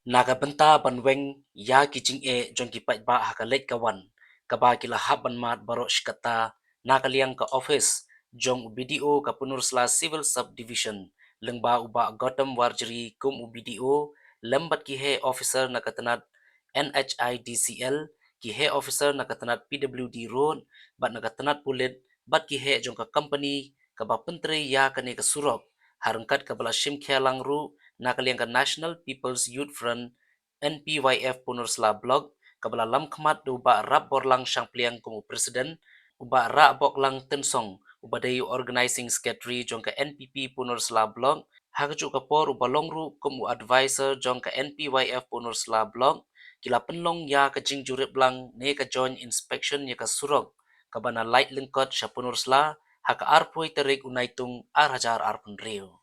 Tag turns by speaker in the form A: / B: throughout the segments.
A: Naga benta banweng ya kijing jong ki pai ba hakalet kawan kaba kila haban mat barok shkata nakaliang ka office jong BDO ka Punursla Civil Subdivision lengba uba Gotham Warjeri kum BDO lembat ki he officer nakatanat NHIDCL ki he officer nakatanat PWD Road bat nakatanat pulit bat ki he jong ka company kaba pentri ya kane ka surok harangkat kabala shimkhia langru nakaliang ka National People's Youth Front NPYF Punursla blog kabala lam khmat du ba rap borlang shangpliang kumu presiden uba ra boklang tensong uba dayu organizing secretary jongka NPP Punursla blog hagaju kapor uba longru kumu advisor jongka NPYF Punursla blog kila penlong ya ka jingjurip lang ne ka joint inspection ya ka surok kabana light lingkot sha Punursla haka arpoi terik unaitung arhajar arpun rio.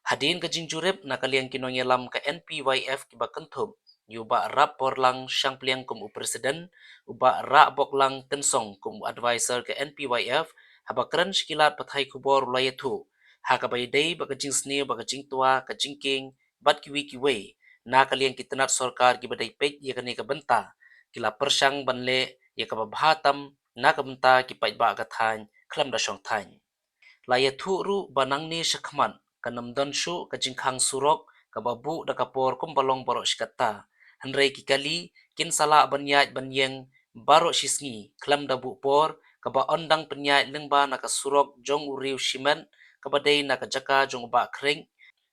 A: Hadin ka jingjurep nakaliang kinonyelam ka NPYF kiba kentup yuba rap porlang shangpliang kum presiden uba ra boklang tensong kum advisor ke NPYF haba keren shikilat pathai kubor layatu haka baydei baka jingsni baka jingtua ka jingking bat kiwi nakaliang kitenat sorkar kibadai pej ya kani ka benta kila persyang banle ya ka babhatam naka benta kipait ba ka than klam da shong than layatu ru banang ni shakman kanam danshu kajingkhang surok kababu da kapor kumbalong borok shikata hanrei kikali kin sala banyaj banyeng barok shisngi klam da bu por kaba ondang penyaj lengba naka surok jong uriu shimen kaba dei naka jaka jong ba kring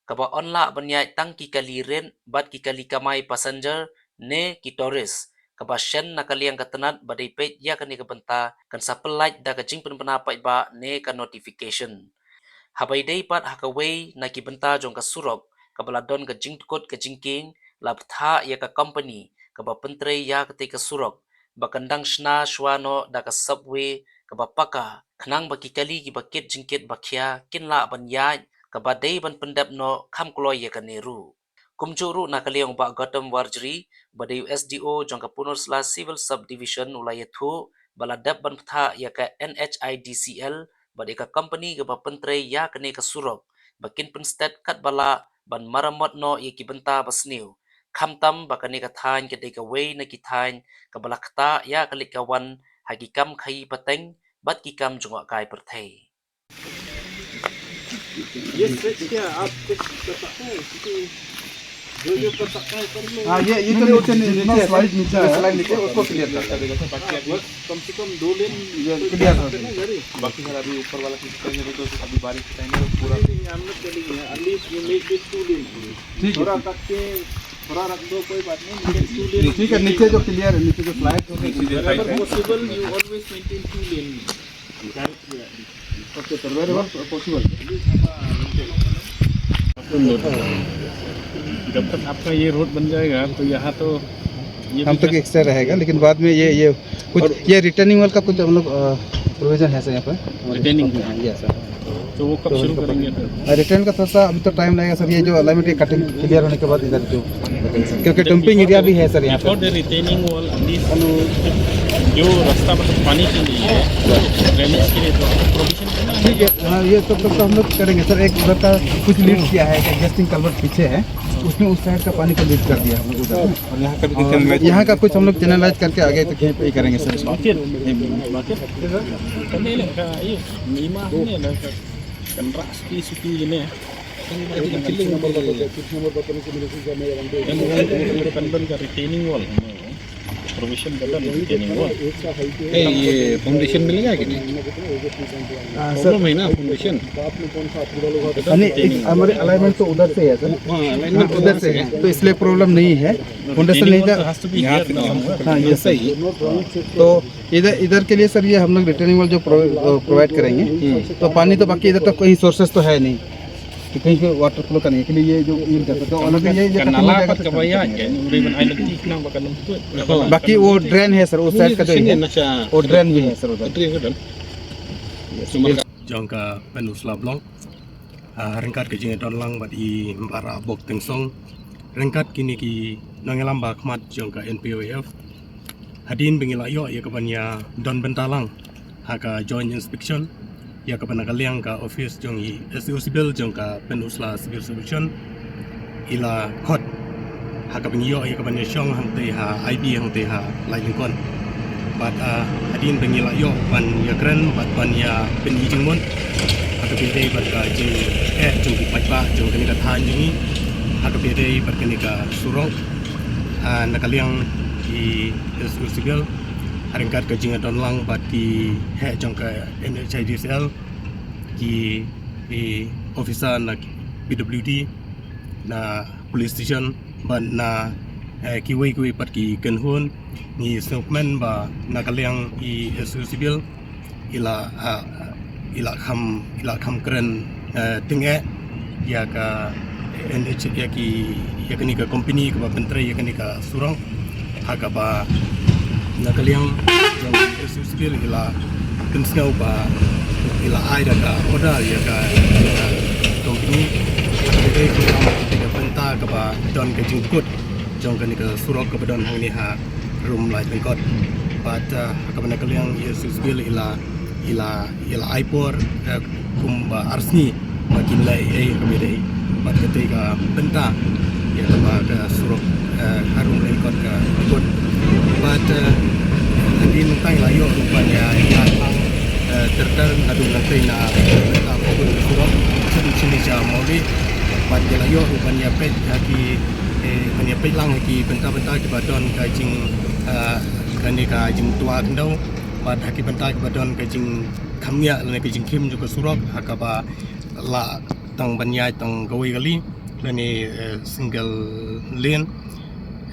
A: kaba onla banyaj tang kikali ren bat kikali kamai passenger ne kitoris kaba shen nakaliang katanat badai pej ya kani kabenta kan sapelaj da kajing penpenapa ba ne ka notification habai dei pat hakaway na kibenta jong ka surok kabaladon ka jingkot ka jingking labtha ya ka company kaba pentre ya ka ka surok bakandang shna shwano da ka subway kaba paka khnang baki kali ki bakit jingkit bakhya kinla ban ya kaba dei ban pendap no kham kloy ya ka neru kumjuru nakaliang ba Gotham Warjeri bada USDO jong ka Punursla Civil Subdivision ulayathu baladap ban ptha ya ka NHIDCL badi ka company ka pentre ya kene ka surok bakin penstat kat bala ban maramot no ye ki benta basniu khamtam bakani ka than ke de ka way na ki than ka balakta ya kalik kawan hagi kam khai pateng bat ki kam jungwa kai perthei.
B: Yes, क्या आप कुछ बता है कि जो पता है कर लो।
C: हाँ ये तो नीचे स्लाइड नीचे उसको क्लियर कर देगा
B: बाकी बस कम से कम 2 लेन
C: क्लियर हो
B: बाकी सर अभी ऊपर वाला किसी टाइम तो अभी बारिश के टाइम में पूरा हम लोग चलेंगे एटलीस्ट यू मेक इट 2 लेन
C: ठीक
B: थोड़ा कट के थोड़ा रख दो कोई बात नहीं 2 लेन
C: ठीक है नीचे जो क्लियर है नीचे जो slide
B: possible you always maintain 2 lane
C: okay sir very well possible
B: जब तक आपका ये रोड बन जाएगा तो यहाँ तो
C: हम तक एक्स्ट्रा रहेगा लेकिन बाद में ये कुछ ये रिटर्निंग वाल का कुछ हम लोग प्रोविजन है सर यहाँ पर
B: रिटर्निंग
C: यस सर
B: तो वो कब शुरू करेंगे
C: रिटर्न का थोड़ा सा अभी तो टाइम लगेगा सर ये जो अलाइनमेंट की कटिंग क्लियर होने के बाद इधर जो क्योंकि डंपिंग एरिया भी है सर यहाँ
B: फॉर द रिटेनिंग वॉल जो रास्ता मतलब पानी के लिए है ड्रेनेज के लिए तो प्रोविजन करना है।
C: ठीक है हाँ ये सब तो हम लोग करेंगे सर एक उधर का कुछ लीड किया है कि एग्जिस्टिंग कल्वर्ट पीछे है उसमें उस साइड का पानी को लीड कर दिया हम लोग उधर और यहाँ का कुछ हम लोग चैनलाइज करके आगे तक यहीं पे ही करेंगे सर इसको
B: रिटेनिंग वॉल प्रोविजन करना रिटेनिंग वॉल
C: ये फाउंडेशन मिलेगा कि नहीं
B: सर है ना फाउंडेशन
C: हमारे अलाइनमेंट तो उधर से है सर अलाइनमेंट उधर से है तो इसलिए प्रॉब्लम नहीं है फाउंडेशन नहीं था हाँ ये सही तो इधर के लिए सर ये हम लोग रिटर्निंग वाल जो प्रोवाइड करेंगे तो पानी तो बाकी इधर तो कोई सोर्सेस तो है नहीं कि कहीं पे वाटर फ्लो करने के लिए ये जो यूज करते तो अलग ये बाकी वो ड्रेन है सर उस साइड का जो है वो ड्रेन भी है सर उधर
D: jangka Punursla blong rengkat ke jingat lang badi mbara bok tengsong rengkat kini ki nangelam ba khmat jangka NPOF hadin bengila yo ya kabanya don bentalang haka joint inspection ya kabana kaliang ka office jong i SEO civil jangka Punursla civil solution ila khot haka bengyo ya kaban syong hang te ha IB hang te ha lai lingkon bat hadin bengila yo ban ya kren bat ban ya ben jing mon haka bidai bat ka jing jung ki pa jung kani ka than jing haka bidai bat kani ka surong nakaliang di Usigal haringkat ka jing don lang bat ki jong ka NHIDSL ki officer na PWD na police station ban na kiwi pat ki kenhun ni snokman ba nakaliang Usigal ila kham keren tinge ya ka NH ya kani ka company ka bentre ya kani ka surang haka ba nakaliang jong Usigal ila kensngau ba ila ai da ka order ya ka company jadi kita benta ke ba don ke jingkut jong ke ni ke surok ke don hang ni ha room light lengkot but ke benda kaliang Yesus bil ila aipor kumba arsni makin lai ke bedai but ketika benta ya ke ba ke surok harum lengkot ke ikut but di nentang layo rupanya ya terkar adu nanti na apa pun surok sini jam mori ban jela yo ban ya pet ki ban ya pet lang ki benta-benta ki badon ka jing kani ka jing tua kendau ban haki benta ki badon ka jing khamya le ki jing kim juga surok hakaba la tang ban ya tang gawi kali lani single lane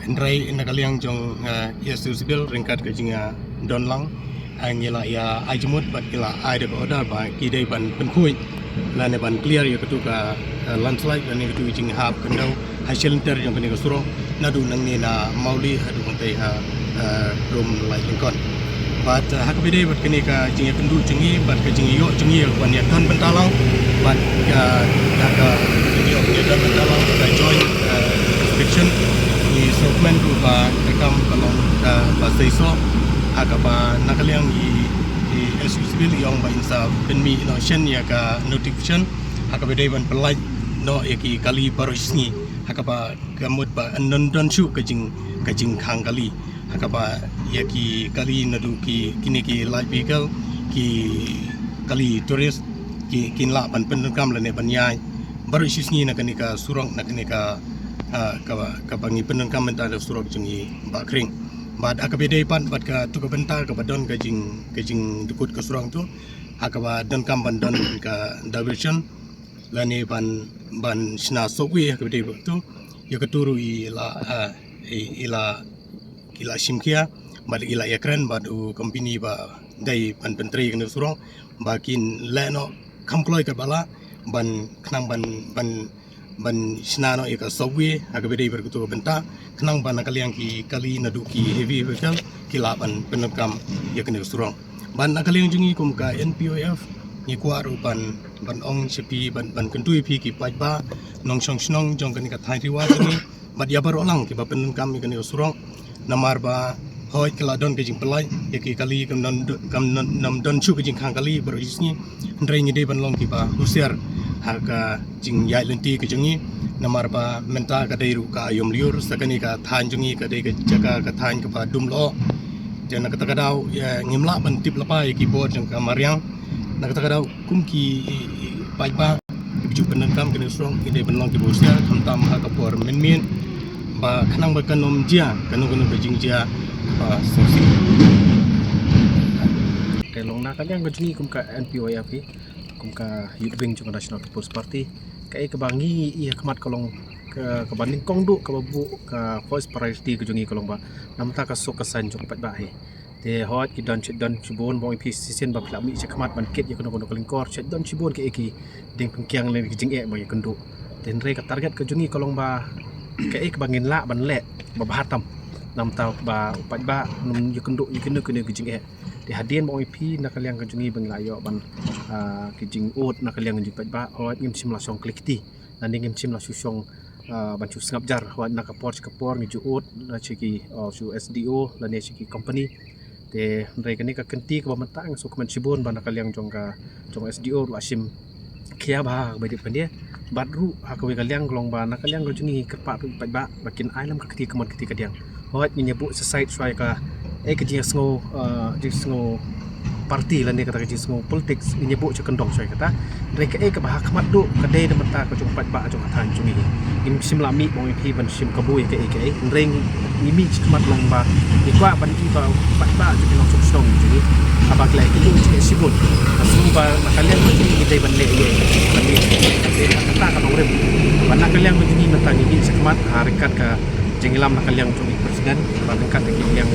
D: hendrai nakaliang jong Yesus bil ringkat ka jing don lang angela ya ajmut bat kila ai de order ba ki dei ban penkui lane ban clear ya ketuka landslide lane ketu jing hab kendau hasil inter yang kini kesuro nadu nang ni na mauli hadu kontai ha room light lingkon bat hak bidai bat kini ka jing kendu jingi bat ka jing yo jingi ban ya tan bentalang bat ka yo ya tan bentalang ka join inspection ni segmen tu ba rekam kalong ba seiso hakaba nakaliang i SUSbil yang ba insa penmi no shen ya ka notification hakaba dai ban pelai no ya ki kali barosni hakaba gamut ba non shu kajing khang kali hakaba ya ki kali nadu ki kini ki light vehicle ki kali tourist ki kinla ban pendekam lane ban yai barosni na kanika surong na kanika ka bangi pendekam menta surong jingi ba kring bad akabedai pan bad ka tu ka benta ka badon ka jing dukut ka surang tu akaba don kam bandon ka diversion lani ban sna sokwi akabedai tu ya keturu ila simkia bad ila yakran bad u company ba dai ban pentri ka surang bakin leno kamkloi ka bala ban khnang ban sna no ika sokwi akabedai berkutu ka benta kenang ban nakaliang ki kali naduki heavy vehicle kilaban penekam ya kena surong ban nakaliang jungi kum ka NPOF ni kuaru ban ong sepi ban kentui pi ki pajba nong song snong jong kani ka thai riwa ni bad ya baru lang ki ba penekam ya kena surong namar ba hoi keladon ke jing pelai ya ki kali kam nam don chu ke jing khang kali baru isni ndrai ni de ban long ki ba usiar haka jing ya lenti ke jungi namar ba menta ka dairu ka ayom liur sakani ka than jungi ka dei ka jaga ka than ka dum lo jana kata kadau ya ngimla ban tip lapa ya keyboard jang ka mariang na kata kadau kum ki pai ba biju penengkam kena strong ide benlong ki bosia tam ha ka por min ba khanang ba kanom jia kanung bejing jia ba sosi
E: kelong na kalian ka jungi kum ka NPOF kum ka Youth Wing Jung National People's Party kai ke bangi ia kemat kolong ke banding kong du ke babu ke voice priority ke jungi kolong ba namta ka sok kesan jong pat ba he te hot ki don chibon bong pi sisen ba pla mi che kemat ban ket ya kono kolingkor che don chibon ke eki ding pengkiang le jing e ba ya kendu ten re ka target ke jungi kolong ba ke bangin la ban le ba bahatam namta ba pat ba num ya kendu ya kenu ke jing e di hadian bong pi nakaliang ke jungi bang layo ban kijing ut nakaliang jing pat ba hot ngim sim la song klikti dan ngim sim la susong bancu sengap jar hot nakapor ni juut la chiki su SDO la ne chiki company te ndai kani ka kenti ka bamatang so kemen sibon ban nakaliang jong SDO lu asim kia bah bai di pendia badru aku kalian gelong ba nak kalian gojungi kepak pai ba bakin ailam ke ketika keman ketika diang hot menyebut sesait suai ka kejing sngo sngo parti lah ni kata kejing sngo politik menyebut cekendong suai kata mereka ke bah kemat du kedai de mata ko jong pai ba jong hatan jungi im sim lami bong pi ban sim kabui ke reng imi kemat long ba ikwa ban ki ba pai ba jong long snong jungi abak lai itu cek sibut asu ba kalian begini kita ban le ye kata kata urip ban kalian begini mentang ini sekemat harikat ka jengilam kalian untuk presiden ban kat yang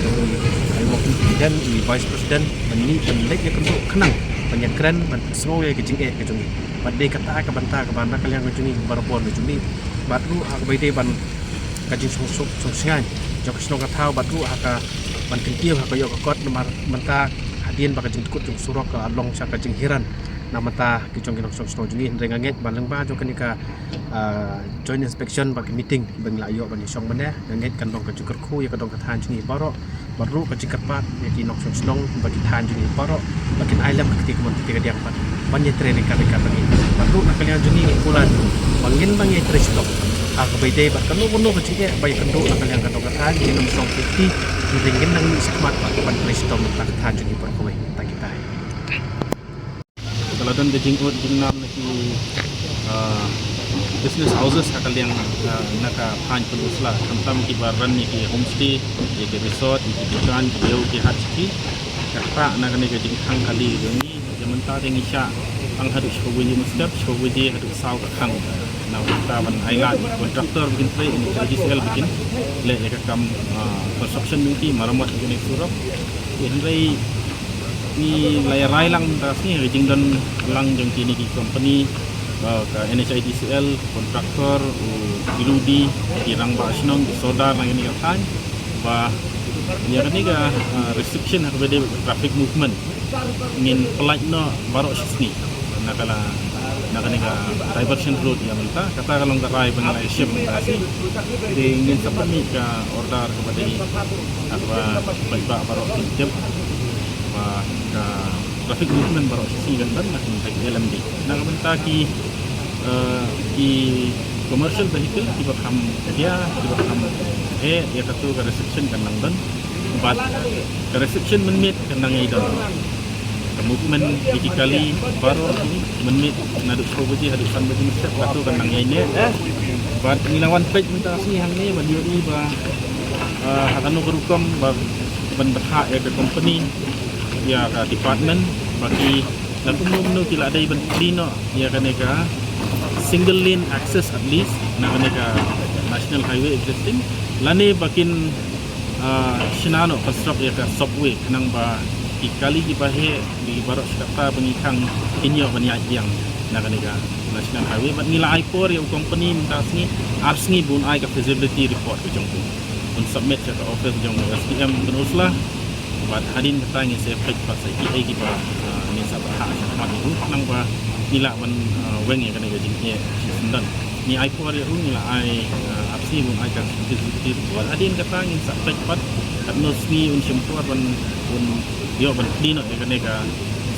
E: wakil presiden vice presiden bani penlek ya kenduk kenang banyak keren ban semua ya kejing kejungi ban de kata ka banta ka ban kalian kejungi barpon kejungi batu ak bai de ban kajing sungsuk sungsingan jok snong ka thau batu aka ban kentiu ka yo ka kot nomor menta hadien baka jeng tukut jeng surok ke along saka jeng hiran namata kijong kinong song jungi renganget baleng ba jong kenika joint inspection bagi meeting bang layo bani song mane nganget kandong ka juker khu ya kadong ka than jungi baro baru ka jikat pat ya kinong song bagi than jungi baro bagi ailam ketika mon ketika diang pat banye training ka bani baru nakalian jungi kulan bangin bangi trestok aku bede bat kanu wono kecike bai kendo nakalian kadong ka than jinong song putih ringin nang sikmat pat ban trestok tak than jungi perkowe tak kita kalau dan kejing ut jingnam naki business houses kalian naka pan pelusla tamtam ki baran ni ki homestay ye ki resort ki dukan ki yau ki hatki kata naka ne kejing khang kali ni zaman ta deng isya ang hadu showiji mustap showiji hadu saw ka khang na ta ban ailan kontraktor bikin play ini DCL bikin le ka kam construction ni maramat ni surap henry ni layar lang tasni kejing dan lang jeng kini ki company ke NHIDCL kontraktor diludi kirang ba asnong sodar nang ini kan ba ya kan ga restriction har bede traffic movement ingin pelat no baro sini nakala nakani ga diversion road ya menta kata kalau ngerai pengalai ship mentasi ingin sepeni ka order kepada apa baik baro tip ba ka traffic movement baro sini kan nak mentai LMD nak menta ki commercial vehicle di bakam dia di bakam ya katu ke restriction kan nang dan but ke restriction menmit kan nang idon ke movement dikali baru menmit naduk property haduk san bagi mesti katu kan nang ini but nilawan page minta sini hang ni bagi ba hatanu kerukom ba ban berhak ya ke company ya ke department bagi dan umum kila ada ban dino ya kan ka single lane access at least na kaneka national highway existing lani bakin sinano construct ya ka subway nang ba ikali di bahe di barak kata pengikang inyo banyak yang na kaneka national highway but nila ipor yung company minta ni arsngi bun ai ka feasibility report ko jong un submit sa office jong SPM penuslah but hadin kata ngi se fake pa sa ki ba ni sa ba ha nang ba nila man weng yang kena gaji ni sendan ni ai ko ari nila ai apsi mun ai kan discutir buat adin kata ngin sak pat atnos ni un sempur ban un yo ban dino ya kena ka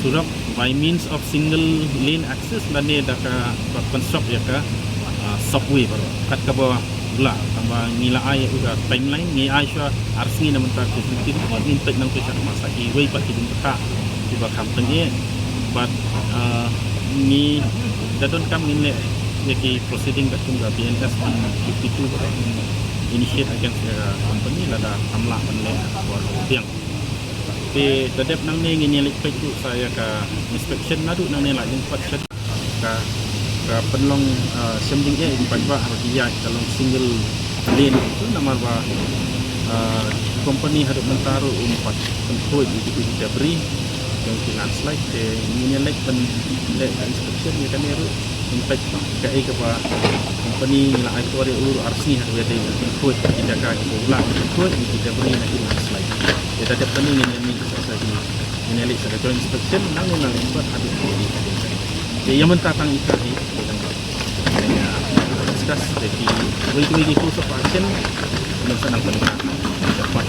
E: surap by means of single lane access lane da ka construct ya ka subway baru kat ka ba gula tambah nila ai uga timeline ni ai sha arsi na mentak discutir buat ngin tek nang pesak masa ki wei pat kidung ka tiba kampung ni but ni dadon kam nile yaki proceeding kat tungga BNS 152 initiate against the company lada amla panle buat tiang pe dadep nang ni ngini lek tu saya ka inspection nadu nang ni la jumpa ka penlong sembing di pajba dia kalau single lane itu nama ba company hadap mentaru umpat tempuh di debris yang landslide ini lek pen lek inspection ya kan eru impact ka ai ka ba company la ai tori ur arsni ha wede tempuh tidak ka bola tempuh di debris na landslide ya dapat pening ini sa ini lek sa joint inspection nang buat hadap di yang mentatang ikari ya discuss jadi week course of action mensenang penting dapat